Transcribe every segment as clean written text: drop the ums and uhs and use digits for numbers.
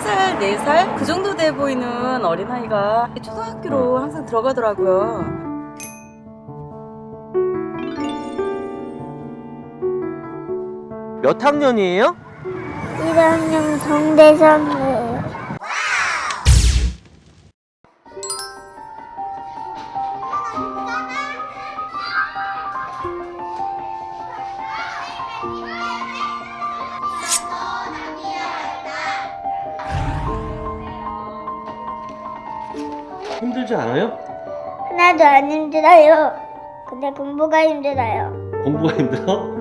3살, 4살? 그 정도 돼 보이는 어린아이가 초등학교로 항상 들어가더라고요. 몇 학년이에요? 1학년 정대성이에요. 힘들지 않아요? 하나도 안 힘들어요. 근데 공부가 힘들어요. 공부가 힘들어?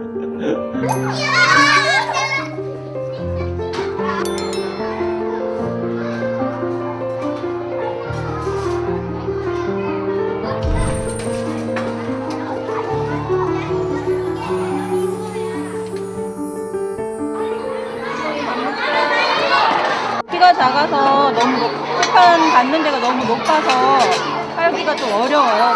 키가 작아서 너무 폭탄 받는 데가 너무 높아서 살기가 좀 어려워요.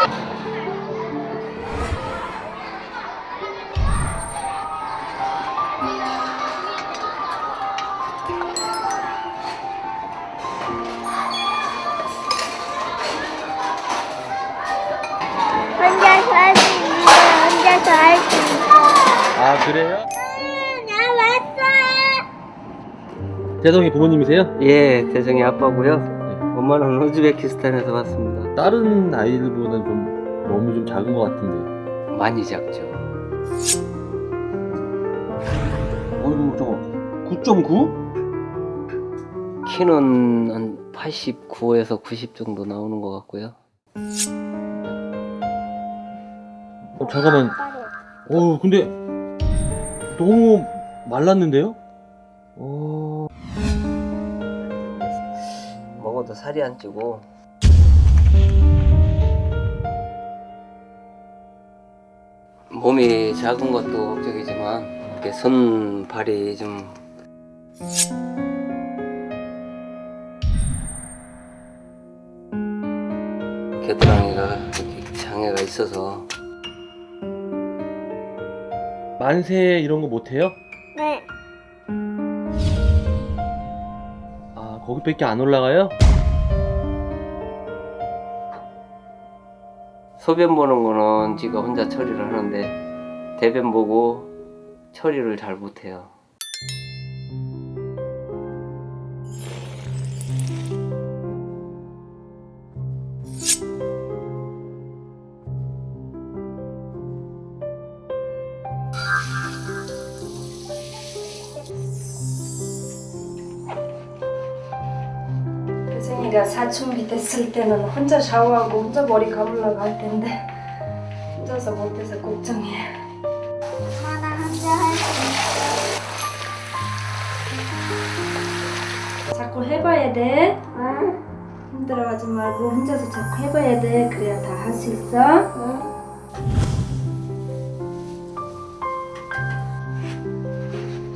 혼자서 할 수 있는 거 혼자서 할 수 있어. 아, 그래요? 나 왔어. 대성이 부모님이세요? 예, 대성이 아빠고요. 엄마는 우즈베키스탄에서 왔습니다. 다른 아이들보다는 좀 몸이 좀 작은 것 같은데. 많이 작죠. 어이구, 저거 9.9? 키는 한 89에서 90 정도 나오는 것 같고요. 잠깐만. 근데 너무 말랐는데요? 먹어도 살이 안 찌고. 몸이 작은 것도 걱정이지만 이렇게 손발이 좀 겨드랑이가 이렇게 장애가 있어서. 만세 이런 거 못해요? 네. 아, 거기밖에 안 올라가요? 소변 보는 거는 지가 혼자 처리를 하는데 대변 보고 처리를 잘 못해요. 혜정이가 사춘기 됐을 때는 혼자 샤워하고 혼자 머리 감으려고 할 텐데 혼자서 못해서 걱정해. 하나 혼자 할 수 자꾸 해봐야 돼. 있어. 힘들어하지 말고 혼자서 자꾸 해봐야 돼. 그래야 다 할 수 있어.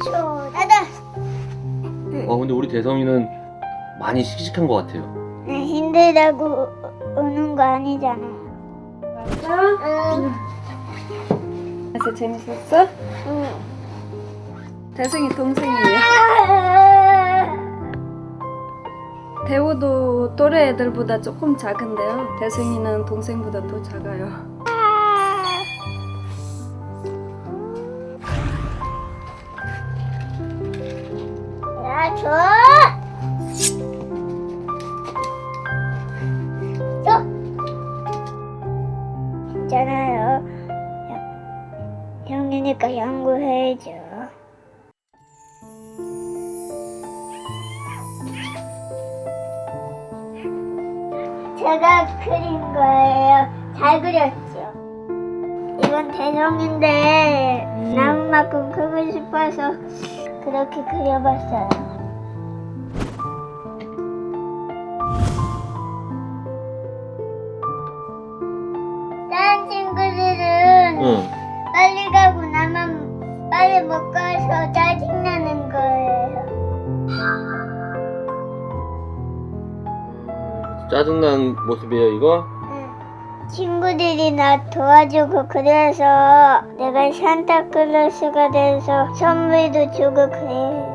쇼다다. 근데 우리 대성이는 많이 씩씩한 것 같아요. 힘들다고 오는 거 아니잖아. 맞아? 응. 그래서 재밌었어? 응. 대승이 동생이에요. 대호도 또래 애들보다 조금 작은데요. 대승이는 동생보다 더 작아요. 야, 줘. 줘. 있잖아요. 형이니까 양보해줘. 제가 그린 거예요. 잘 그렸죠. 이건 대성인데 나무만큼 크고 싶어서 그렇게 그려봤어요. 다른 친구들은 응. 빨리 가고 나만 빨리 못 가서 짜증나는 거예요. 짜증난 모습이에요, 이거? 친구들이 나 도와주고 그래서 내가 산타클로스가 돼서 선물도 주고 그래.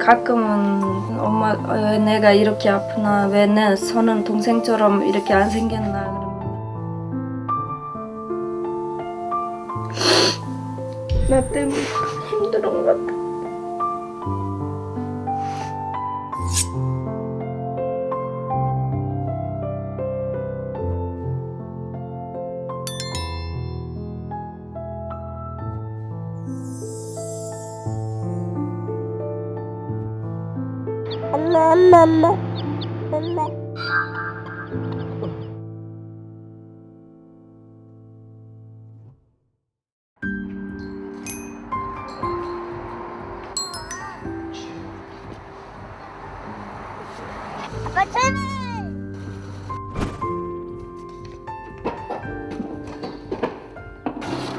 가끔은 엄마 왜 내가 이렇게 아프나 왜 내 손은 동생처럼 이렇게 안 생겼나 그러면 나 때문에 힘들은 것 같아. 엄마. 아빠 제발.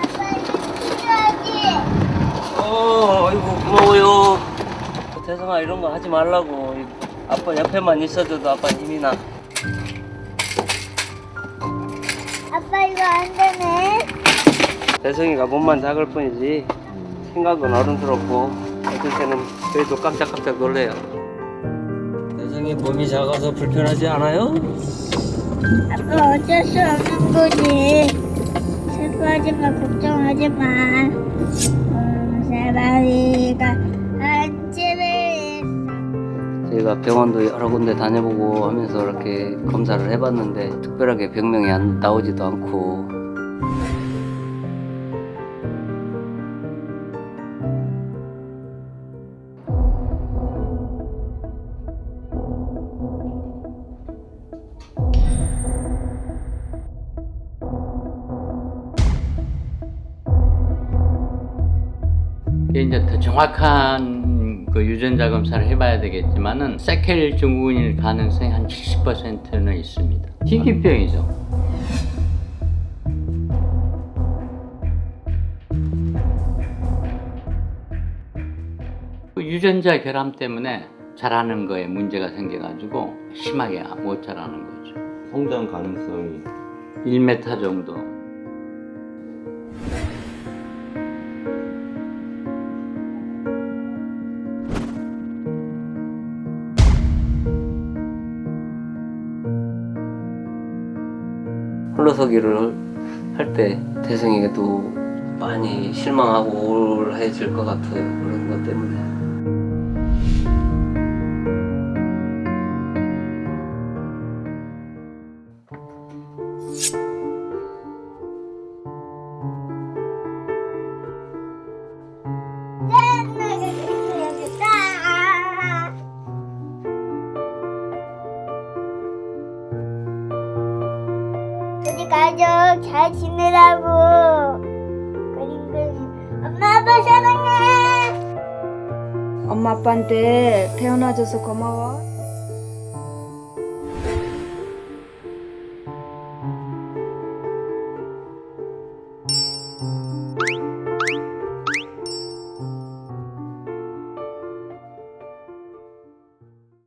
아빠 이거 필요하지? 아이고 고마워요. 대성아 이런 거 하지 말라고. 아빠 옆에만 있어줘도 아빠 힘이 나. 아빠 이거 안 되네. 대성이가 몸만 작을 뿐이지 생각은 어른스럽고 어떨 때는 그래도 깜짝깜짝 놀래요. 대성이 몸이 작아서 불편하지 않아요? 아빠 어쩔 수 없는 거지. 슬퍼하지 마, 걱정하지 마. 세바리가 한 집에 있어. 저희가 병원도 여러 군데 다녀보고 하면서 이렇게 검사를 해봤는데 특별하게 병명이 나오지도 않고 이제 더 정확한 그 유전자 검사를 해봐야 되겠지만은 세켈 증후군일 가능성이 한 70%는 있습니다. 희귀병이죠. 그 유전자 결함 때문에 자라는 거에 문제가 생겨가지고 심하게 못 자라는 거죠. 성장 가능성이 1m 정도. 홀로서기를 할 때 대성이도 많이 실망하고 우울해질 것 같아요. 그런 것 때문에. 우리 가족 잘 지내라고. 그림. 엄마 아빠 사랑해. 엄마 아빠한테 태어나줘서 고마워.